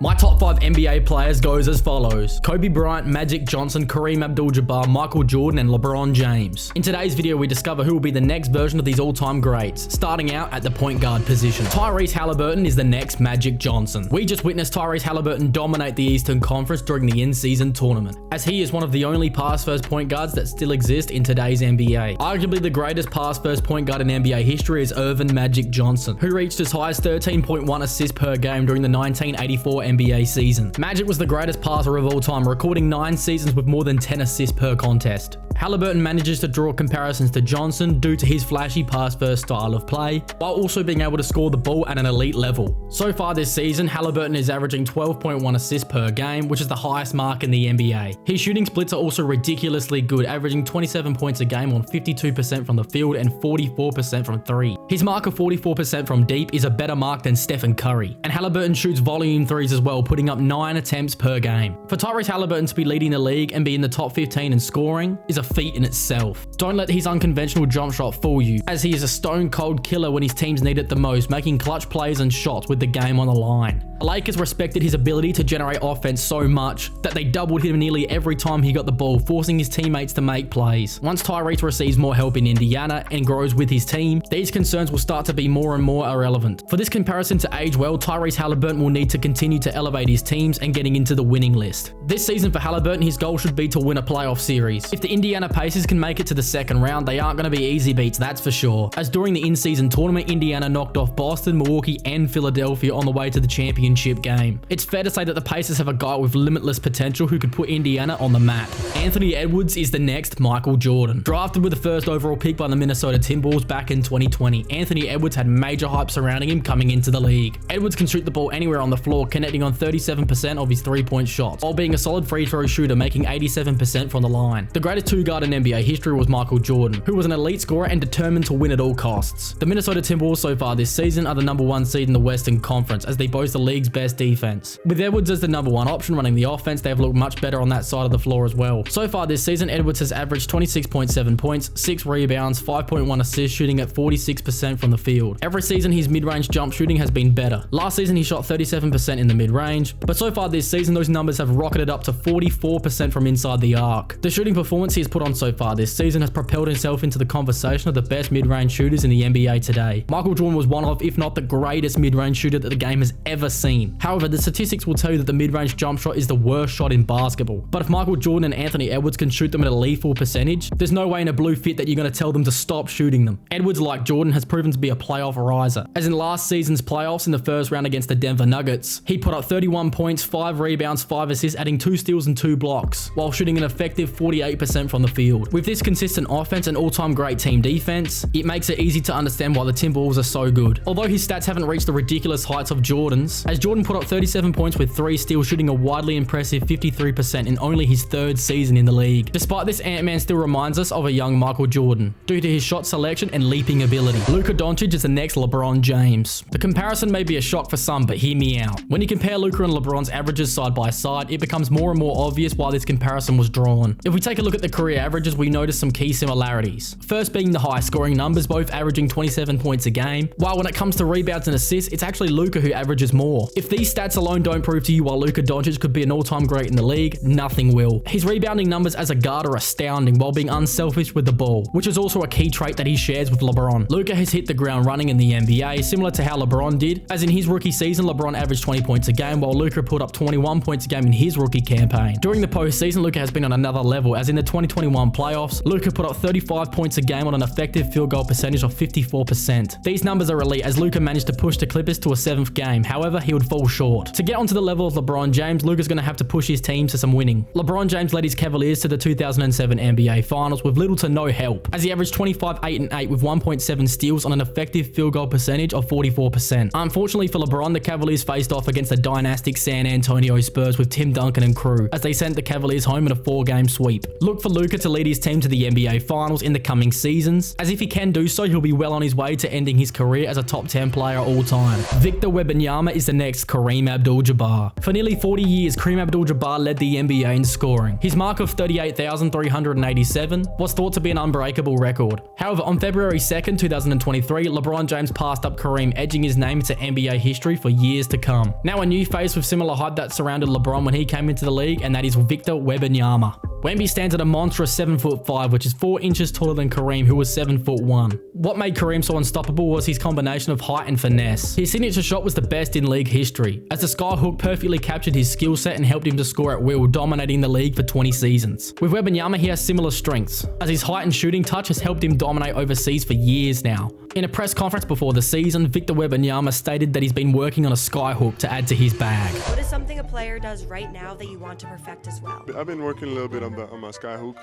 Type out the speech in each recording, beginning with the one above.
My top 5 NBA players goes as follows: Kobe Bryant, Magic Johnson, Kareem Abdul-Jabbar, Michael Jordan, and LeBron James. In today's video, we discover who will be the next version of these all-time greats, starting out at the point guard position. Tyrese Haliburton is the next Magic Johnson. We just witnessed Tyrese Haliburton dominate the Eastern Conference during the in-season tournament, as he is one of the only pass-first point guards that still exist in today's NBA. Arguably the greatest pass-first point guard in NBA history is Earvin Magic Johnson, who reached as high as 13.1 assists per game during the 1984 NBA season. Magic was the greatest passer of all time, recording 9 seasons with more than 10 assists per contest. Halliburton manages to draw comparisons to Johnson due to his flashy pass-first style of play, while also being able to score the ball at an elite level. So far this season, Halliburton is averaging 12.1 assists per game, which is the highest mark in the NBA. His shooting splits are also ridiculously good, averaging 27 points a game on 52% from the field and 44% from 3. His mark of 44% from deep is a better mark than Stephen Curry, and Halliburton shoots volume threes as well, putting up 9 attempts per game. For Tyrese Haliburton to be leading the league and be in the top 15 in scoring is a feat in itself. Don't let his unconventional jump shot fool you, as he is a stone cold killer when his teams need it the most, making clutch plays and shots with the game on the line. The Lakers respected his ability to generate offense so much that they doubled him nearly every time he got the ball, forcing his teammates to make plays. Once Tyrese receives more help in Indiana and grows with his team, these concerns will start to be more and more irrelevant. For this comparison to age well, Tyrese Haliburton will need to continue to elevate his teams and getting into the winning list. This season for Haliburton, his goal should be to win a playoff series. If the Indiana Pacers can make it to the second round, they aren't going to be easy beats, that's for sure, as during the in-season tournament, Indiana knocked off Boston, Milwaukee, and Philadelphia on the way to the championship game. It's fair to say that the Pacers have a guy with limitless potential who could put Indiana on the map. Anthony Edwards is the next Michael Jordan. Drafted with the first overall pick by the Minnesota Timberwolves back in 2020, Anthony Edwards had major hype surrounding him coming into the league. Edwards can shoot the ball anywhere on the floor, connecting on 37% of his 3-point shots, while being a solid free throw shooter, making 87% from the line. The greatest two-guard in NBA history was Michael Jordan, who was an elite scorer and determined to win at all costs. The Minnesota Timberwolves so far this season are the number 1 seed in the Western Conference, as they boast the league's best defense. With Edwards as the number 1 option running the offense, they have looked much better on that side of the floor as well. So far this season, Edwards has averaged 26.7 points, 6 rebounds, 5.1 assists, shooting at 46% from the field. Every season, his mid-range jump shooting has been better. Last season, he shot 37% in the mid-range, but so far this season, those numbers have rocketed up to 44% from inside the arc. The shooting performance he has put on so far this season has propelled himself into the conversation of the best mid-range shooters in the NBA today. Michael Jordan was one of, if not the greatest mid-range shooter that the game has ever seen. However, the statistics will tell you that the mid-range jump shot is the worst shot in basketball. But if Michael Jordan and Anthony Edwards can shoot them at a lethal percentage, there's no way in a blue fit that you're going to tell them to stop shooting them. Edwards, like Jordan, has proven to be a playoff riser, as in last season's playoffs in the first round against the Denver Nuggets, he put up 31 points, 5 rebounds, 5 assists, adding 2 steals and 2 blocks, while shooting an effective 48% from the field. With this consistent offense and all-time great team defense, it makes it easy to understand why the Timberwolves are so good. Although his stats haven't reached the ridiculous heights of Jordan's, as Jordan put up 37 points with 3 steals, shooting a widely impressive 53% in only his 3rd season in the league. Despite this, Ant-Man still reminds us of a young Michael Jordan, due to his shot selection and leaping ability. Luka Doncic is the next LeBron James. The comparison may be a shock for some, but hear me out. When you compare Luka and LeBron's averages side by side, it becomes more and more obvious why this comparison was drawn. If we take a look at the career averages, we notice some key similarities. First being the high scoring numbers, both averaging 27 points a game, while when it comes to rebounds and assists, it's actually Luka who averages more. If these stats alone don't prove to you why Luka Doncic could be an all-time great in the league, nothing will. His rebounding numbers as a guard are astounding while being unselfish with the ball, which is also a key trait that he shares with LeBron. Luka has hit the ground running in the NBA, similar to how LeBron did, as in his rookie season, LeBron averaged 20 points a game, while Luka put up 21 points a game in his rookie campaign. During the postseason, Luka has been on another level, as in the 2021 playoffs, Luka put up 35 points a game on an effective field goal percentage of 54%. These numbers are elite, as Luka managed to push the Clippers to a 7th game. However, he would fall short. To get onto the level of LeBron James, Luka's going to have to push his team to some winning. LeBron James led his Cavaliers to the 2007 NBA Finals with little to no help, as he averaged 25, 8, and 8 with 1.7 steals on an effective field goal percentage of 44%. Unfortunately for LeBron, the Cavaliers faced off against the dynastic San Antonio Spurs with Tim Duncan and crew, as they sent the Cavaliers home in a 4-game sweep. Look for Luka to lead his team to the NBA Finals in the coming seasons, as if he can do so, he'll be well on his way to ending his career as a top 10 player all time. Victor Wembanyama is the next Kareem Abdul-Jabbar. For nearly 40 years, Kareem Abdul-Jabbar led the NBA in scoring. His mark of 38,387 was thought to be an unbreakable record. However, on February 2nd, 2023, LeBron James passed up Kareem, edging his name into NBA history for years to come. Now, a new face with similar hype that surrounded LeBron when he came into the league, and that is Victor Wembanyama. Wemby stands at a monstrous 7'5", which is 4 inches taller than Kareem, who was 7'1". What made Kareem so unstoppable was his combination of height and finesse. His signature shot was the best in league history, as the skyhook perfectly captured his skill set and helped him to score at will, dominating the league for 20 seasons. With Wembanyama, he has similar strengths, as his height and shooting touch has helped him dominate overseas for years now. In a press conference before the season, Victor Wembanyama stated that he's been working on a skyhook to add to his bag. What is something a player does right now that you want to perfect as well? I've been working a little bit on my skyhook,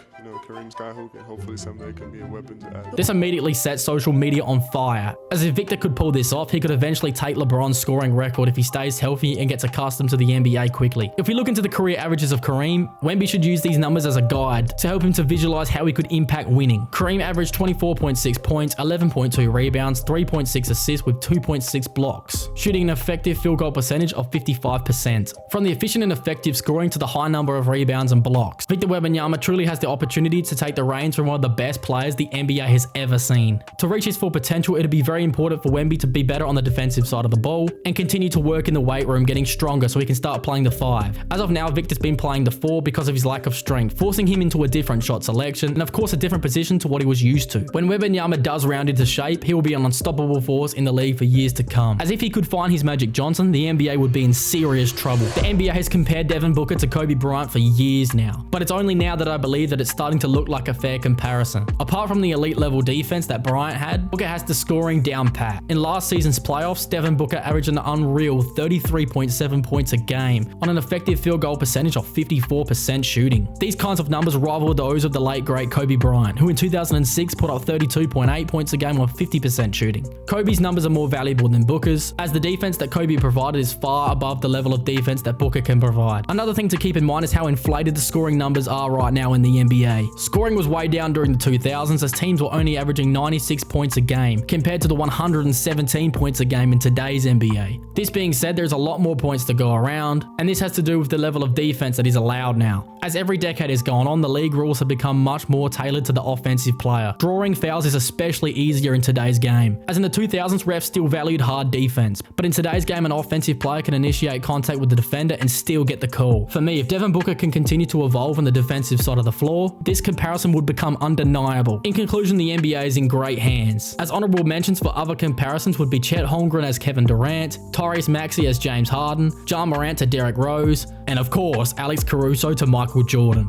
Kareem skyhook, and hopefully someday it can be a weapon to add. This immediately set social media on fire, as if Victor could pull this off, he could eventually take LeBron's scoring record if he stays healthy and gets accustomed to the NBA quickly. If we look into the career averages of Kareem, Wemby should use these numbers as a guide to help him to visualize how he could impact winning. Kareem averaged 24.6 points, 11.2 rebounds, 3.6 assists with 2.6 blocks, shooting an effective field goal percentage of 55%. From the efficient and effective scoring to the high number of rebounds and blocks, Victor Wembanyama truly has the opportunity to take the reins from one of the best players the NBA has ever seen. To reach his full potential, it'd be very important for Wemby to be better on the defensive side of the ball and continue to work in the weight room, getting stronger so he can start playing the 5. As of now, Victor's been playing the 4 because of his lack of strength, forcing him into a different shot selection and of course a different position to what he was used to. When Wembanyama does round into shape, he will be an unstoppable force in the league for years to come. As if he could find his Magic Johnson, the NBA would be in serious trouble. The NBA has compared Devin Booker to Kobe Bryant for years now, but it's only now that I believe that it's starting to look like a fair comparison. Apart from the elite level defense that Bryant had, Booker has the scoring down pat. In last season's playoffs, Devin Booker averaged an unreal 33.7 points a game on an effective field goal percentage of 54% shooting. These kinds of numbers rival those of the late great Kobe Bryant, who in 2006 put up 32.8 points a game on 50% shooting. Kobe's numbers are more valuable than Booker's, as the defense that Kobe provided is far above the level of defense that Booker can provide. Another thing to keep in mind is how inflated the scoring numbers are right now in the NBA. Scoring was way down during the 2000s, as teams were only averaging 96 points a game compared to the 117 points a game in today's NBA. This being said, there's a lot more points to go around, and this has to do with the level of defense that is allowed now. As every decade has gone on, the league rules have become much more tailored to the offensive player. Drawing fouls is especially easier in today's game, as in the 2000s refs still valued hard defense, but in today's game an offensive player can initiate contact with the defender and still get the call. For me, if Devin Booker can continue to evolve on the defensive side of the floor, this comparison would become undeniable. In conclusion, the NBA is in great hands, as honorable mentions for other comparisons would be Chet Holmgren as Kevin Durant, Tyrese Maxey as James Harden, Ja Morant to Derrick Rose, and of course Alex Caruso to Michael Jordan.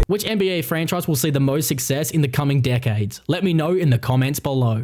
Which NBA franchise will see the most success in the coming decades? Let me know in the comments below.